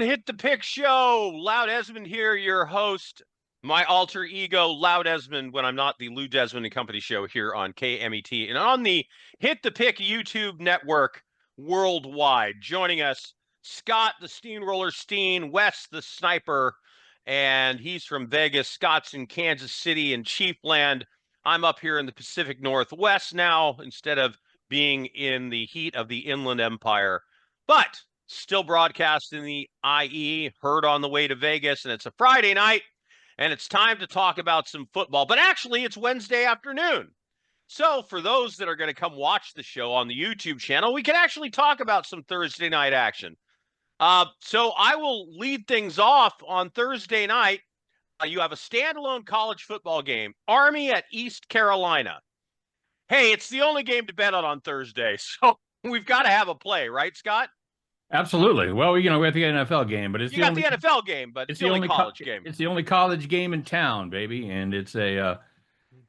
Hit the Pick Show. Loud Esmond here, your host. My alter ego, Loud Esmond, when I'm not the Lou Desmond and Company show here on KMET and on the Hit the Pick YouTube network worldwide. Joining us, Scott the Steamroller Steen, Wes the Sniper, and he's from Vegas. Scott's in Kansas City and Chiefland. I'm up here in the Pacific Northwest now instead of being in the heat of the Inland Empire. But still broadcast in the IE, heard on the way to Vegas, and it's a Friday night, and it's time to talk about some football. But actually, it's Wednesday afternoon. So for those that are going to come watch the show on the YouTube channel, we can actually talk about some Thursday night action. So I will lead things off on Thursday night. You have a standalone college football game, Army at East Carolina. Hey, it's the only game to bet on Thursday, so we've got to have a play, right, Scott? Absolutely. Well, we got the NFL game, but it's the NFL game, but it's the only college game. It's the only college game in town, baby, and it's going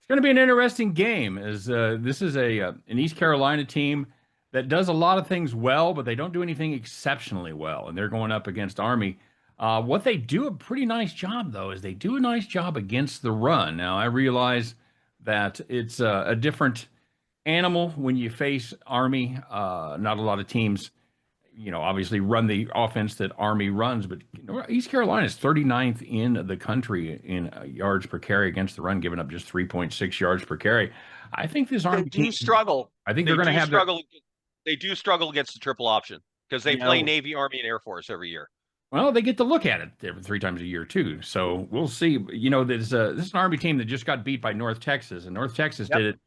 to be an interesting game. As this is an East Carolina team that does a lot of things well, but they don't do anything exceptionally well, and they're going up against Army. What they do a pretty nice job, though, is they do a nice job against the run. Now, I realize that it's a different animal when you face Army. Not a lot of teams obviously run the offense that Army runs, but East Carolina is 39th in the country in yards per carry against the run, giving up just 3.6 yards per carry. I think this Army team struggle. I think they're going to have struggle. They do struggle against the triple option because they play Navy, Army, and Air Force every year. Well, they get to look at it 3 times a year too, so we'll see. This is an Army team that just got beat by North Texas, and North Texas did it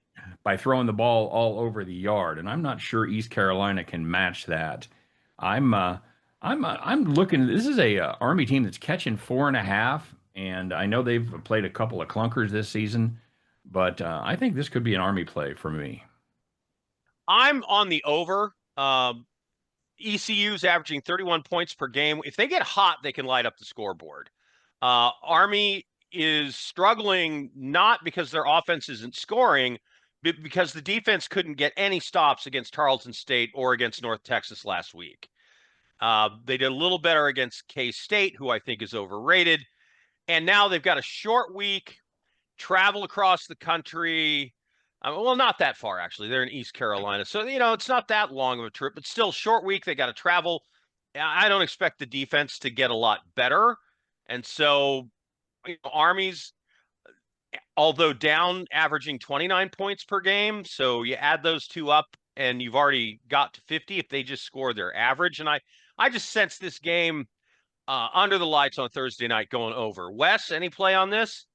by throwing the ball all over the yard, and I'm not sure East Carolina can match that. I'm looking. This is a Army team that's catching 4.5, and I know they've played a couple of clunkers this season, but I think this could be an Army play for me. I'm on the over. ECU's averaging 31 points per game. If they get hot, they can light up the scoreboard. Army is struggling not because their offense isn't scoring, but because the defense couldn't get any stops against Tarleton State or against North Texas last week. They did a little better against K-State, who I think is overrated. And now they've got a short week, travel across the country. Well, not that far, actually. They're in East Carolina. So, it's not that long of a trip, but still short week. They got to travel. I don't expect the defense to get a lot better. And so Army's, although down, averaging 29 points per game. So you add those two up and you've already got to 50 if they just score their average. And I just sense this game under the lights on Thursday night going over. Wes, any play on this?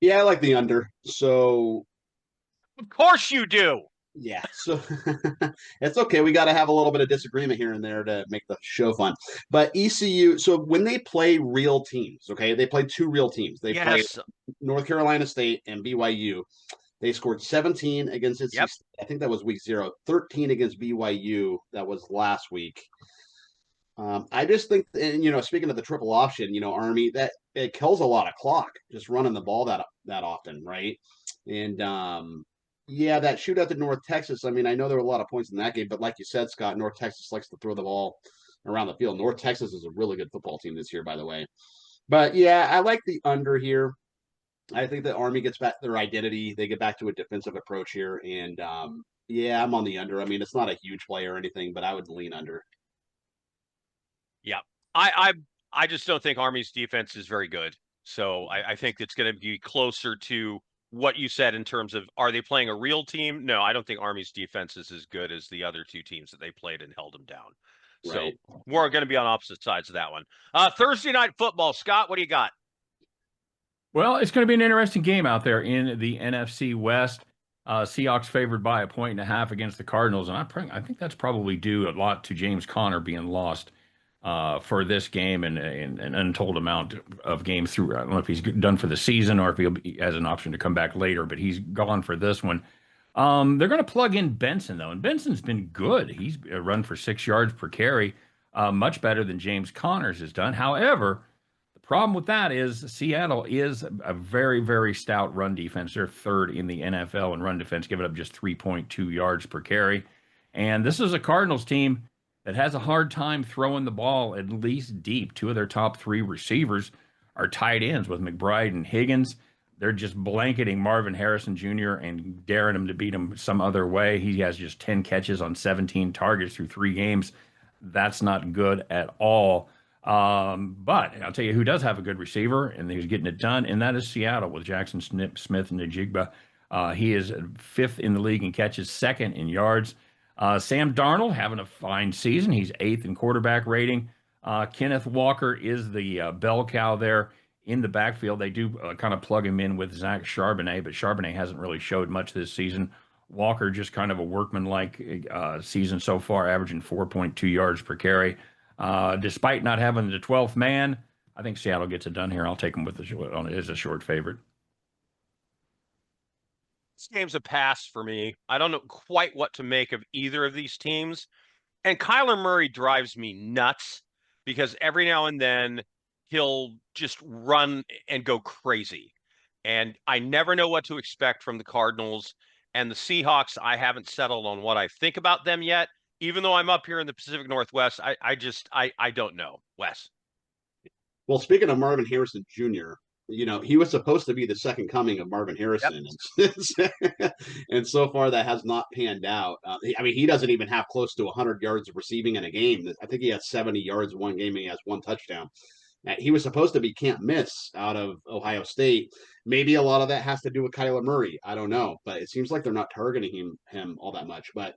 Yeah, I like the under. So of course you do. Yeah, so it's okay. We got to have a little bit of disagreement here and there to make the show fun. But ECU, so when they play real teams, okay, they play 2 real teams. They play North Carolina State and BYU. They scored 17 against NC State. I think that was week 0. 13 against BYU. That was last week. I just think, and speaking of the triple option, Army, that it kills a lot of clock just running the ball that often, right? And yeah, that shootout to North Texas. I mean, I know there were a lot of points in that game, but like you said, Scott, North Texas likes to throw the ball around the field. North Texas is a really good football team this year, by the way. But yeah, I like the under here. I think the Army gets back their identity. They get back to a defensive approach here. And yeah, I'm on the under. I mean, it's not a huge play or anything, but I would lean under. Yeah, I just don't think Army's defense is very good. So I think it's going to be closer to what you said in terms of, are they playing a real team? No, I don't think Army's defense is as good as the other 2 teams that they played and held them down. Right. So we're going to be on opposite sides of that one. Thursday night football, Scott, what do you got? Well, it's going to be an interesting game out there in the NFC West. Seahawks favored by 1.5 against the Cardinals, and I think that's probably due a lot to James Conner being lost for this game and an untold amount of games through. I don't know if he's done for the season or if he has an option to come back later, but he's gone for this one. They're going to plug in Benson, though, and Benson's been good. He's run for 6 yards per carry, much better than James Connors has done. However, the problem with that is Seattle is a very, very stout run defense. They're 3rd in the NFL in run defense, giving up just 3.2 yards per carry. And this is a Cardinals team that has a hard time throwing the ball at least deep. Two of their top three receivers are tight ends with McBride and Higgins. They're just blanketing Marvin Harrison Jr. and daring him to beat him some other way. He has just 10 catches on 17 targets through 3 games. That's not good at all. But I'll tell you who does have a good receiver, and he's getting it done, and that is Seattle with Jackson Smith and Njigba. He is fifth in the league in catches, second in yards. Sam Darnold having a fine season. He's eighth in quarterback rating. Kenneth Walker is the bell cow there in the backfield. They do kind of plug him in with Zach Charbonnet, but Charbonnet hasn't really showed much this season. Walker just kind of a workman-like season so far, averaging 4.2 yards per carry. Despite not having the 12th man, I think Seattle gets it done here. I'll take them with as a short favorite. This game's a pass for me. I don't know quite what to make of either of these teams. And Kyler Murray drives me nuts because every now and then he'll just run and go crazy. And I never know what to expect from the Cardinals. And the Seahawks, I haven't settled on what I think about them yet. Even though I'm up here in the Pacific Northwest, I don't know, Wes. Well, speaking of Marvin Harrison Jr., he was supposed to be the second coming of Marvin Harrison. Yep. And so far that has not panned out. He doesn't even have close to 100 yards of receiving in a game. I think he has 70 yards one game and he has one touchdown. He was supposed to be can't miss out of Ohio State. Maybe a lot of that has to do with Kyler Murray. I don't know, but it seems like they're not targeting him all that much. But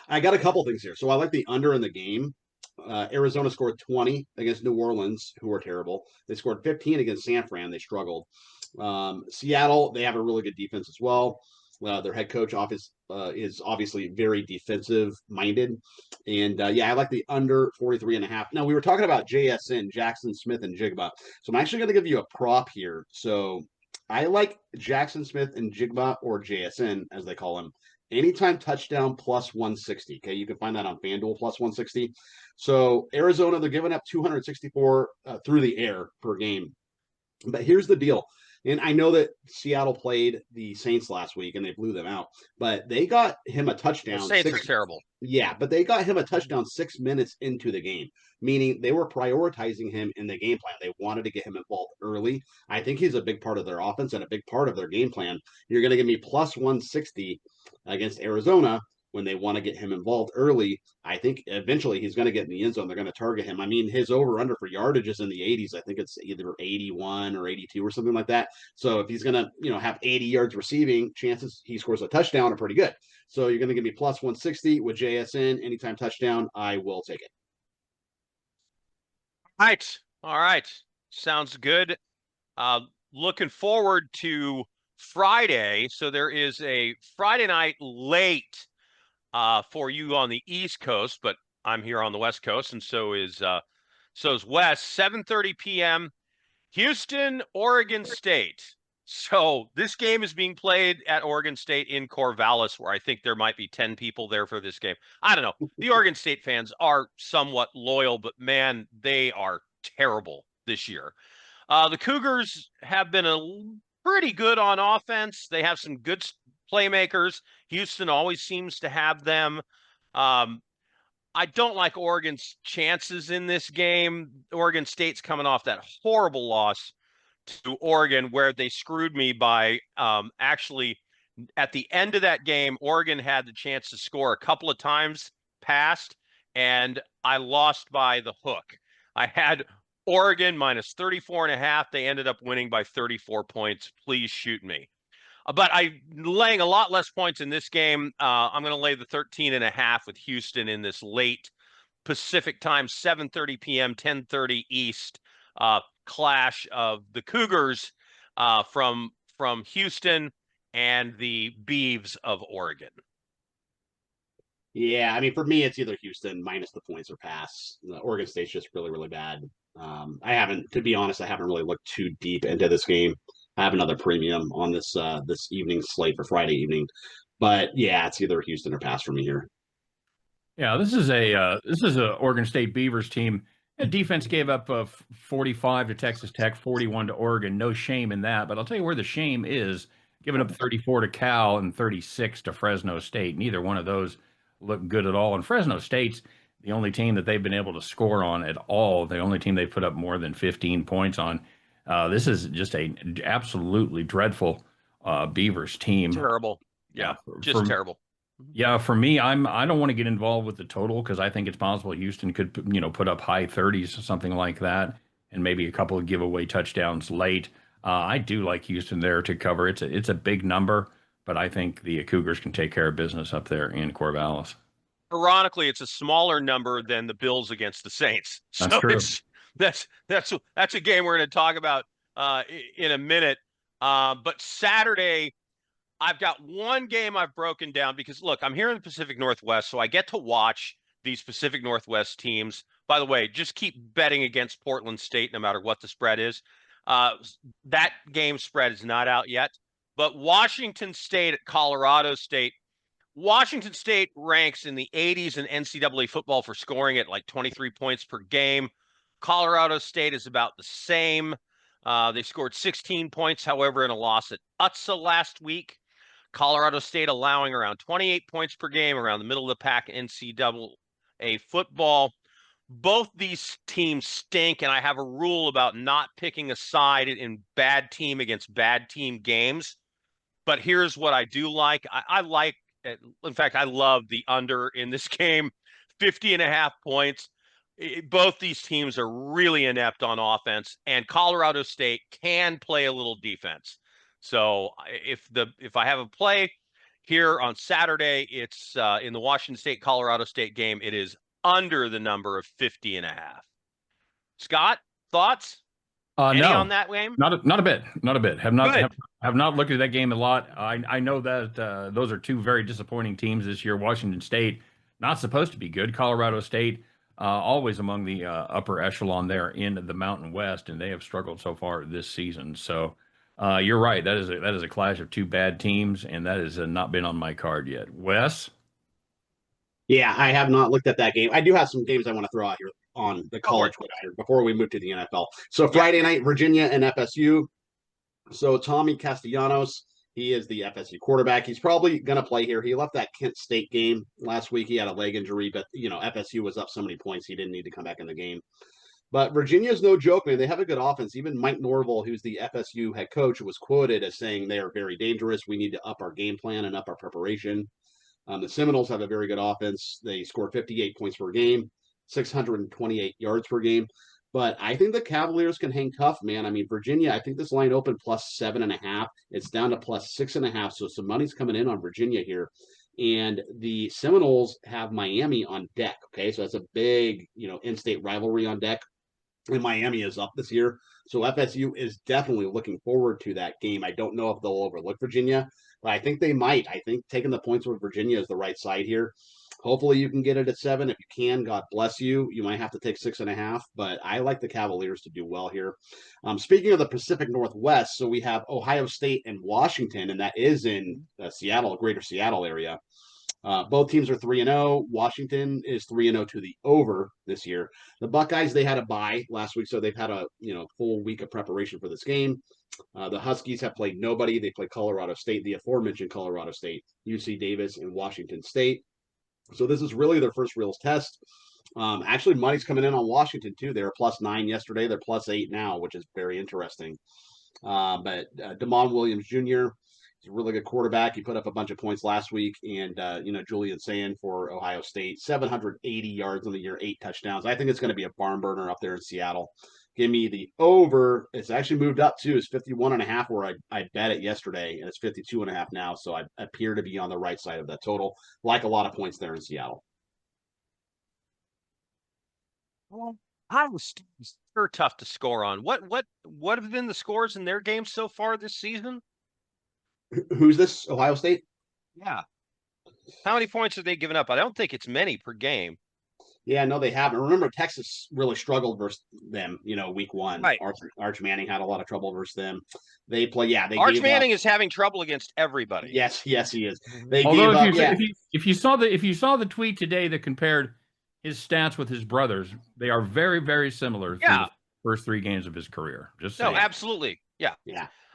I got a couple things here. So I like the under in the game. Arizona scored 20 against New Orleans, who are terrible. They scored 15 against San Fran. They struggled. Seattle, they have a really good defense as well. Their head coach is obviously very defensive minded. And I like the under 43.5. Now, we were talking about JSN, Jackson Smith and Jigba. So I'm actually going to give you a prop here. So I like Jackson Smith and Jigba, or JSN as they call him, anytime touchdown plus 160. Okay, you can find that on FanDuel plus 160. So Arizona, they're giving up 264 through the air per game. But here's the deal. And I know that Seattle played the Saints last week and they blew them out, but they got him a touchdown. The Saints are terrible. Yeah, but they got him a touchdown 6 minutes into the game, meaning they were prioritizing him in the game plan. They wanted to get him involved early. I think he's a big part of their offense and a big part of their game plan. You're going to give me plus 160 against Arizona when they want to get him involved early. I think eventually he's going to get in the end zone. They're going to target him. I mean, his over-under for yardage is in the 80s. I think it's either 81 or 82 or something like that. So if he's going to, have 80 yards receiving, chances he scores a touchdown are pretty good. So you're going to give me plus 160 with JSN, anytime touchdown. I will take it. All right. Sounds good. Looking forward to Friday. So there is a Friday night late for you on the East Coast, but I'm here on the West Coast, and so is Wes. 7:30 p.m. Houston, Oregon State. So this game is being played at Oregon State in Corvallis, where I think there might be 10 people there for this game. I don't know. The Oregon State fans are somewhat loyal, but man, they are terrible this year. The Cougars have been pretty good on offense. They have some good playmakers. Houston always seems to have them. I don't like Oregon's chances in this game. Oregon State's coming off that horrible loss to Oregon where they screwed me by actually at the end of that game, Oregon had the chance to score a couple of times past, and I lost by the hook. I had Oregon minus 34.5. They ended up winning by 34 points. Please shoot me. But I'm laying a lot less points in this game. I'm going to lay the 13.5 with Houston in this late Pacific time, 7:30 p.m., 10:30 East clash of the Cougars from Houston and the Beavs of Oregon. Yeah, I mean, for me, it's either Houston minus the points or pass. Oregon State's just really, really bad. To be honest, I haven't really looked too deep into this game. I have another premium on this evening slate for Friday evening, but yeah, it's either Houston or pass for me here. Yeah, this is a Oregon State Beavers team. The defense gave up 45 to Texas Tech, 41 to Oregon. No shame in that, but I'll tell you where the shame is: giving up 34 to Cal and 36 to Fresno State. Neither one of those look good at all. And Fresno State's the only team that they've been able to score on at all, the only team they put up more than 15 points on. This is just a absolutely dreadful Beavers team. Terrible. Yeah, just terrible. Yeah, for me, I don't want to get involved with the total because I think it's possible Houston could, put up high 30s or something like that, and maybe a couple of giveaway touchdowns late. I do like Houston there to cover. It's a big number, but I think the Cougars can take care of business up there in Corvallis. Ironically, it's a smaller number than the Bills against the Saints. That's true. That's a game we're going to talk about in a minute. But Saturday, I've got one game I've broken down because, look, I'm here in the Pacific Northwest, so I get to watch these Pacific Northwest teams. By the way, just keep betting against Portland State no matter what the spread is. That game spread is not out yet. But Washington State at Colorado State. Washington State ranks in the 80s in NCAA football for scoring at like 23 points per game. Colorado State is about the same. They scored 16 points, however, in a loss at UTSA last week. Colorado State allowing around 28 points per game, around the middle of the pack NCAA football. Both these teams stink, and I have a rule about not picking a side in bad team against bad team games. But here's what I do like. I like, in fact, I love the under in this game, 50.5 points. Both these teams are really inept on offense, and Colorado State can play a little defense. So if I have a play here on Saturday, it's in the Washington State-Colorado State game. It is under the number of 50.5. Scott, thoughts? Any no, on that game? Not a bit. Have not looked at that game a lot. I know that those are two very disappointing teams this year. Washington State not supposed to be good. Colorado State always among the upper echelon there in the Mountain West, and they have struggled so far this season. So you're right. That is a clash of two bad teams, and that has not been on my card yet. Wes? Yeah, I have not looked at that game. I do have some games I want to throw out here on the college website before we move to the NFL. So Friday night, Virginia and FSU. So Tommy Castellanos, he is the FSU quarterback. He's probably going to play here. He left that Kent State game last week. He had a leg injury, but FSU was up so many points he didn't need to come back in the game. But Virginia's no joke, man. They have a good offense. Even Mike Norvell, who's the FSU head coach, was quoted as saying they are very dangerous. We need to up our game plan and up our preparation. The Seminoles have a very good offense. They scored 58 points per game, 628 yards per game. But I think the Cavaliers can hang tough, man. I mean, Virginia, I think this line opened plus 7.5. It's down to plus 6.5. So some money's coming in on Virginia here. And the Seminoles have Miami on deck. Okay. So that's a big, in-state rivalry on deck. And Miami is up this year. So FSU is definitely looking forward to that game. I don't know if they'll overlook Virginia, but I think they might. I think taking the points with Virginia is the right side here. Hopefully you can get it at 7. If you can, God bless you. You might have to take 6.5, but I like the Cavaliers to do well here. Speaking of the Pacific Northwest, so we have Ohio State and Washington, and that is in Seattle, greater Seattle area. Both teams are 3-0. Washington is 3-0 to the over this year. The Buckeyes, they had a bye last week, so they've had a full week of preparation for this game. The Huskies have played nobody. They play Colorado State, the aforementioned Colorado State, UC Davis, and Washington State. So this is really their first real test. Actually, money's coming in on Washington too. They were plus 9 yesterday. They're plus 8 now, which is very interesting. But Damon Williams Jr., he's a really good quarterback. He put up a bunch of points last week. And, Julian Sand for Ohio State, 780 yards on the year, 8 touchdowns. I think it's going to be a barn burner up there in Seattle. Give me the over. It's actually moved up too. It's 51.5 where I bet it yesterday, and it's 52.5 now. So I appear to be on the right side of that total. Like a lot of points there in Seattle. Well, Iowa State is tough to score on. What have been the scores in their games so far this season? Who's this? Ohio State? Yeah. How many points have they given up? I don't think it's many per game. Yeah, no, they haven't. Remember, Texas really struggled versus them, week 1. Right. Arch Manning had a lot of trouble versus them. They play, Arch Manning is having trouble against everybody. Yes, he is. If you saw the tweet today that compared his stats with his brothers, they are very, very similar. Yeah. The first 3 games of his career. Absolutely. Yeah,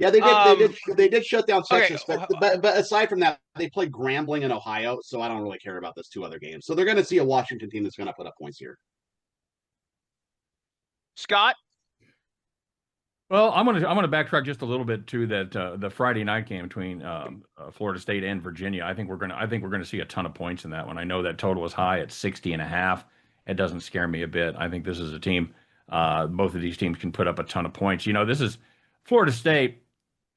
they did shut down Okay. Texas, but aside from that, they played Grambling in Ohio, so I don't really care about those two other games. So they're going to see a Washington team that's going to put up points here. Scott? Well, I'm gonna backtrack just a little bit to that the Friday night game between Florida State and Virginia. I think we're gonna see a ton of points in that one. I know that total is high at 60.5. It doesn't scare me a bit. I think this is a team. Both of these teams can put up a ton of points. This is Florida State.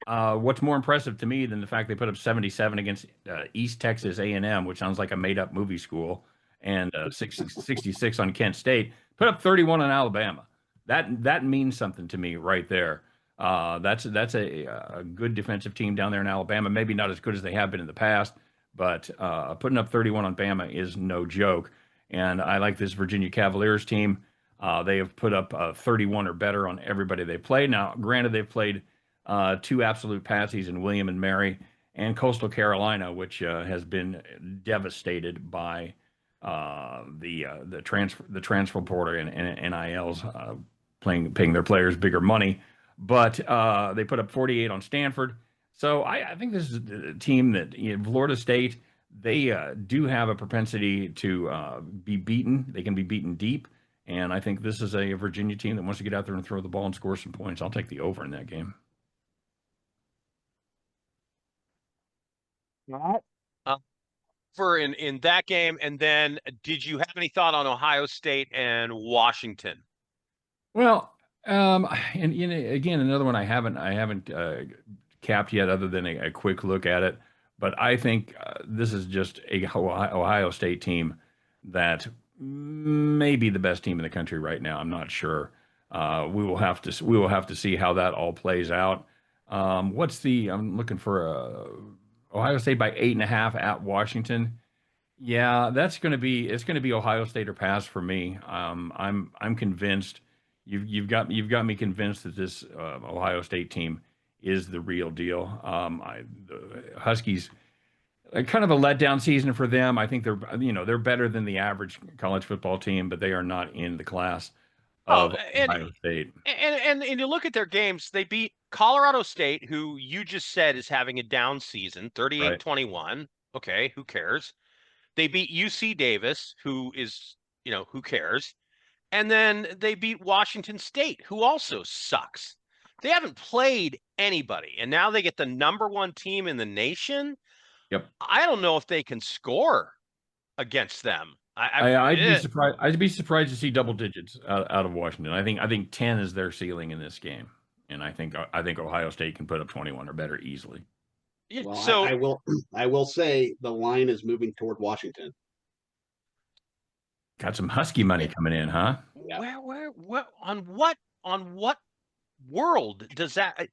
What's more impressive to me than the fact they put up 77 against East Texas A&M, which sounds like a made-up movie school, and 66 on Kent State, put up 31 on Alabama. That means something to me right there. That's a good defensive team down there in Alabama. Maybe not as good as they have been in the past, but putting up 31 on Bama is no joke. And I like this Virginia Cavaliers team. They have put up 31 or better on everybody they played. Now, granted, they've played two absolute patsies in William and Mary and Coastal Carolina, which has been devastated by the transfer portal and NILs paying their players bigger money. But they put up 48 on Stanford. So I think this is a team that Florida State, they do have a propensity to be beaten. They can be beaten deep. And I think this is a Virginia team that wants to get out there and throw the ball and score some points. I'll take the over in that game. For in that game, and then did you have any thought on Ohio State and Washington? Well, and again, another one I haven't capped yet, other than a quick look at it. But I think this is just a Ohio State team that may be the best team in the country right now. I'm not sure. We will have to see how that all plays out. I'm looking for Ohio State by 8.5 at Washington. Yeah, it's going to be Ohio State or pass for me. I'm convinced. You've got me convinced that this Ohio State team is the real deal. The Huskies, kind of a letdown season for them. I think they're better than the average college football team, but they are not in the class of Ohio State. And you look at their games, they beat Colorado State, who you just said is having a down season, 38-21. Right. Okay, who cares? They beat UC Davis, who cares? And then they beat Washington State, who also sucks. They haven't played anybody, and now they get the #1 team in the nation. Yep. I don't know if they can score against them. I'd be surprised. I'd be surprised to see double digits out of Washington. I think 10 is their ceiling in this game, and I think Ohio State can put up 21 or better easily. Well, so I will say the line is moving toward Washington. Got some Husky money coming in, huh? Yeah. Where on what world does that?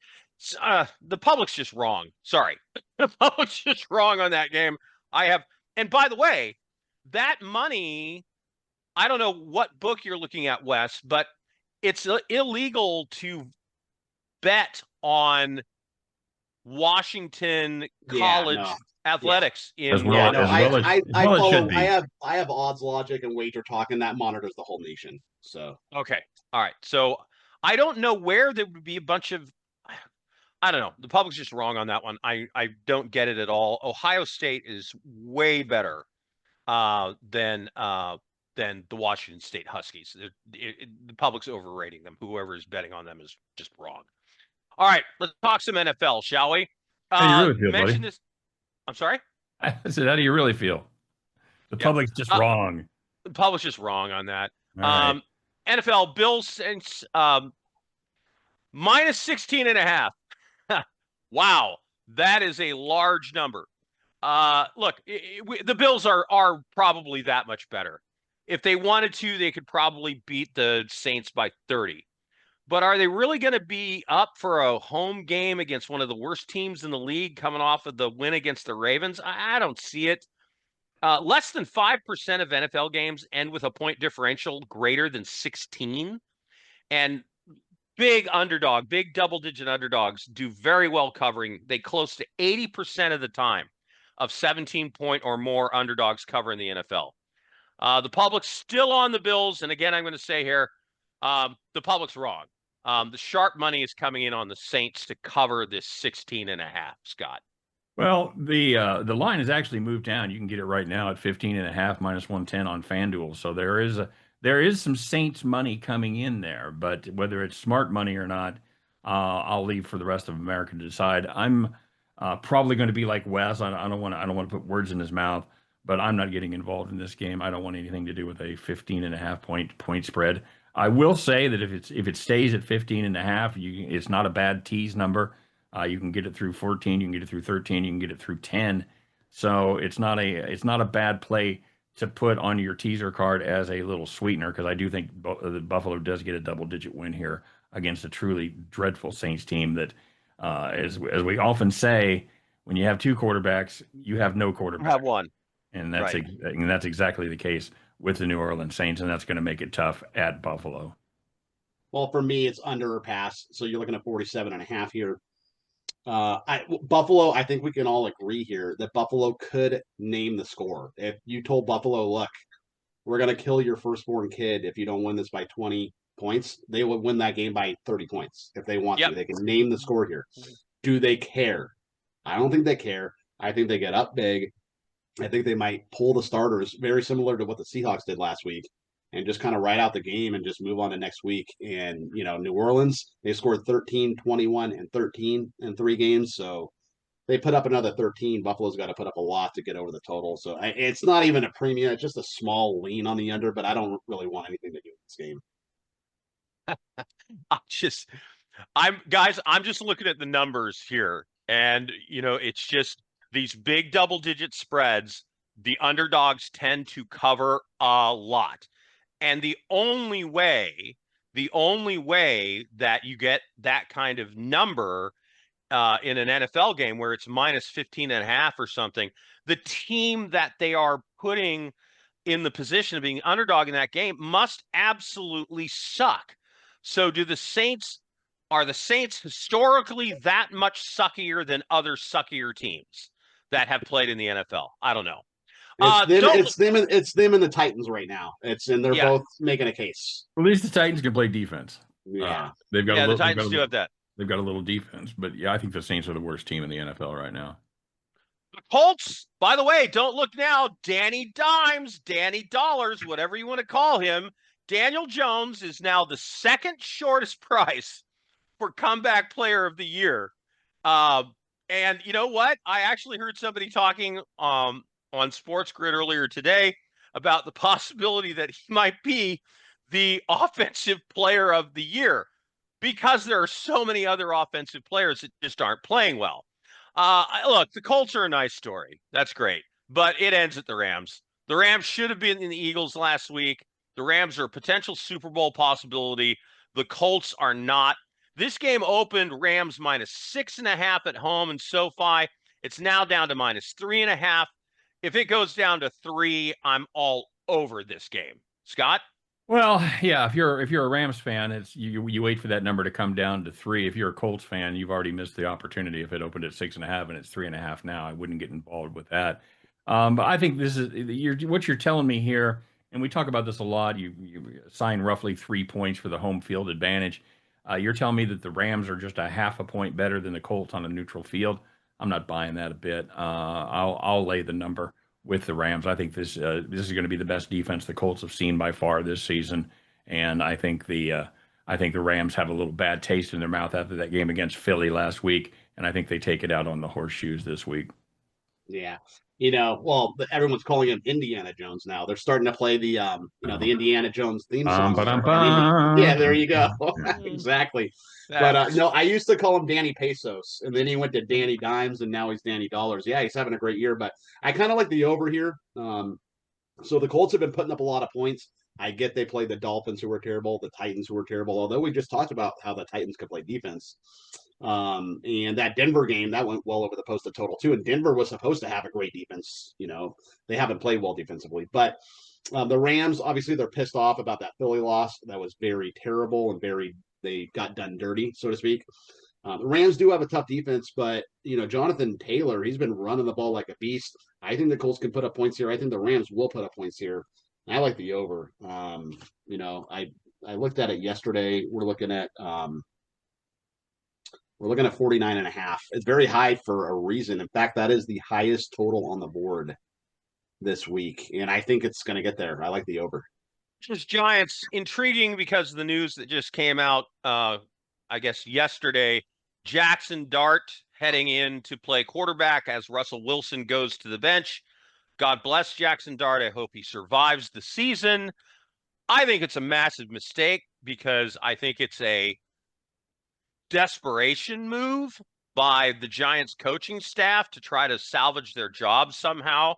The public's just wrong. Sorry, the public's just wrong on that game. And by the way, that money, I don't know what book you're looking at, Wes, but it's illegal to bet on Washington College athletics. I have Odds Logic and Wager Talk, and that monitors the whole nation. So okay, all right. So I don't know where there would be a bunch of. I don't know. The public's just wrong on that one. I don't get it at all. Ohio State is way better than the Washington State Huskies. The public's overrating them. Whoever is betting on them is just wrong. All right, let's talk some NFL, shall we? How do you really feel, buddy? This. I'm sorry? I said, how do you really feel? The public's just wrong. The public's just wrong on that. Right. NFL Bills Saints minus 16.5. Wow, that is a large number. Look, the Bills are probably that much better. If they wanted to, they could probably beat the Saints by 30. But are they really going to be up for a home game against one of the worst teams in the league coming off of the win against the Ravens? I don't see it. Less than 5% of NFL games end with a point differential greater than 16. And big double-digit underdogs do very well covering. They close to 80% of the time of 17-point or more underdogs cover in the NFL. The public's still on the Bills. And again, I'm going to say here, the public's wrong. The sharp money is coming in on the Saints to cover this 16.5, Scott. Well, the line has actually moved down. You can get it right now at 15.5 minus 110 on FanDuel. So there is some Saints money coming in there, but whether it's smart money or not, I'll leave for the rest of America to decide. I'm probably going to be like Wes. I don't want to put words in his mouth, but I'm not getting involved in this game. I don't want anything to do with a 15.5 point spread. I will say that if it stays at 15.5, it's not a bad tease number. You can get it through 14, you can get it through 13, you can get it through 10. So it's not a bad play to put on your teaser card as a little sweetener, because I do think Buffalo does get a double-digit win here against a truly dreadful Saints team that, as we often say, when you have two quarterbacks, you have no quarterback. You have one. And that's exactly the case with the New Orleans Saints, and that's going to make it tough at Buffalo. Well, for me, it's under or pass. So you're looking at 47.5 here. Buffalo, I think we can all agree here that Buffalo could name the score. If you told Buffalo, look, we're going to kill your firstborn kid if you don't win this by 20 points, they would win that game by 30 points if they want to. They can name the score here. Do they care? I don't think they care. I think they get up big. I think they might pull the starters, very similar to what the Seahawks did last week, and just kind of ride out the game and just move on to next week. And, New Orleans, they scored 13, 21, and 13 in 3 games. So they put up another 13. Buffalo's got to put up a lot to get over the total. So it's not even a premium. It's just a small lean on the under, but I don't really want anything to do with this game. I'm just looking at the numbers here. And, it's just these big double-digit spreads, the underdogs tend to cover a lot. And the only way that you get that kind of number in an NFL game where it's minus 15.5 or something, the team that they are putting in the position of being underdog in that game must absolutely suck. So are the Saints historically that much suckier than other suckier teams that have played in the NFL? I don't know. It's them and the Titans right now. They're both making a case. At least the Titans can play defense. Yeah, the Titans do have that. They've got a little defense, but I think the Saints are the worst team in the NFL right now. The Colts, by the way, don't look now. Danny Dimes, Danny Dollars, whatever you want to call him. Daniel Jones is now the second shortest price for comeback player of the year. And you know what? I actually heard somebody talking on Sports Grid earlier today about the possibility that he might be the offensive player of the year because there are so many other offensive players that just aren't playing well. Look, the Colts are a nice story. That's great. But it ends at the Rams. The Rams should have been in the Eagles last week. The Rams are a potential Super Bowl possibility. The Colts are not. This game opened Rams minus 6.5 at home in SoFi. It's now down to minus 3.5. If it goes down to 3, I'm all over this game. Scott? Well, yeah, if you're a Rams fan, it's you wait for that number to come down to 3. If you're a Colts fan, you've already missed the opportunity. If it opened at 6.5 and it's 3.5 now, I wouldn't get involved with that. But I think this is what you're telling me here, and we talk about this a lot. You assign roughly 3 points for the home field advantage. You're telling me that the Rams are just a half a point better than the Colts on a neutral field. I'm not buying that a bit. I'll lay the number with the Rams. I think this is going to be the best defense the Colts have seen by far this season, and I think the Rams have a little bad taste in their mouth after that game against Philly last week, and I think they take it out on the horseshoes this week. Yeah. Well, everyone's calling him Indiana Jones now. They're starting to play the the Indiana Jones theme song. Yeah, there you go. Exactly. But no, I used to call him Danny Pesos, and then he went to Danny Dimes, and now he's Danny Dollars. Yeah, he's having a great year, but I kind of like the over here. So the Colts have been putting up a lot of points. I get they played the Dolphins, who were terrible, the Titans, who were terrible, although we just talked about how the Titans could play defense. And that Denver game, that went well over the posted total too. And Denver was supposed to have a great defense. They haven't played well defensively. But the Rams, obviously, they're pissed off about that Philly loss. That was very terrible and they got done dirty, so to speak. The Rams do have a tough defense, but, Jonathan Taylor, he's been running the ball like a beast. I think the Colts can put up points here. I think the Rams will put up points here. I like the over. I looked at it yesterday. We're looking at 49.5. It's very high for a reason. In fact, that is the highest total on the board this week, and I think it's going to get there. I like the over. Just Giants, intriguing because of the news that just came out, I guess yesterday. Jackson Dart heading in to play quarterback as Russell Wilson goes to the bench. God bless Jackson Dart. I hope he survives the season. I think it's a massive mistake because I think it's a desperation move by the Giants coaching staff to try to salvage their job somehow.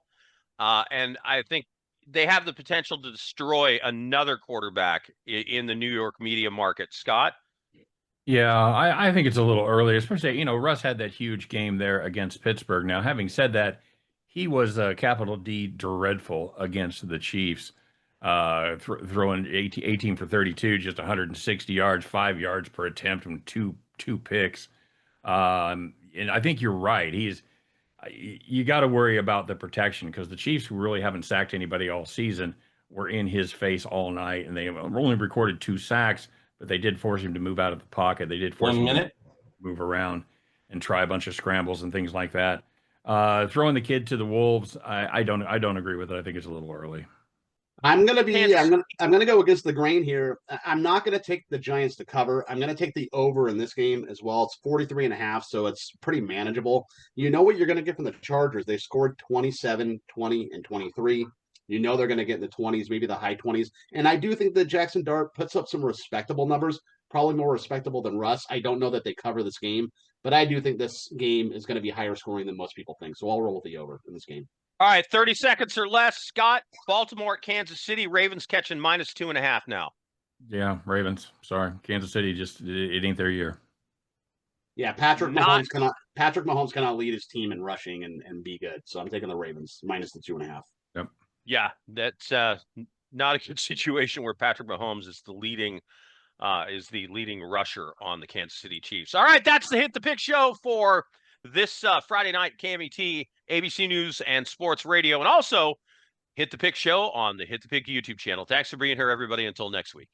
And I think they have the potential to destroy another quarterback in the New York media market. Scott? Yeah, I think it's a little early, especially, Russ had that huge game there against Pittsburgh. Now, having said that, he was capital D dreadful against the Chiefs, throwing 18 for 32, just 160 yards, 5 yards per attempt, and two picks. And I think you're right. You got to worry about the protection because the Chiefs, who really haven't sacked anybody all season, were in his face all night, and they only recorded 2 sacks, but they did force him to move out of the pocket. They did force him to move around and try a bunch of scrambles and things like that. Throwing the kid to the wolves, I don't agree with it. I think it's a little early. I'm gonna go against the grain here. I'm not gonna take the Giants to cover. I'm gonna take the over in this game as well. It's 43.5, so it's pretty manageable. You know what you're gonna get from the Chargers. They scored 27, 20, and 23. You know they're gonna get in the 20s, maybe the high 20s. And I do think that Jackson Dart puts up some respectable numbers, probably more respectable than Russ. I don't know that they cover this game, but I do think this game is gonna be higher scoring than most people think. So I'll roll with the over in this game. All right, 30 seconds or less. Scott, Baltimore at Kansas City. Ravens catching -2.5 now. Yeah, Ravens. Sorry. Kansas City, it ain't their year. Yeah, Patrick Mahomes cannot lead his team in rushing and be good. So I'm taking the Ravens minus the 2.5. Yep. Yeah, that's not a good situation where Patrick Mahomes is the leading rusher on the Kansas City Chiefs. All right, that's the Hit the Pick show for this Friday night, KMET, ABC News and Sports Radio, and also Hit the Pick show on the Hit the Pick YouTube channel. Thanks for being here, everybody. Until next week.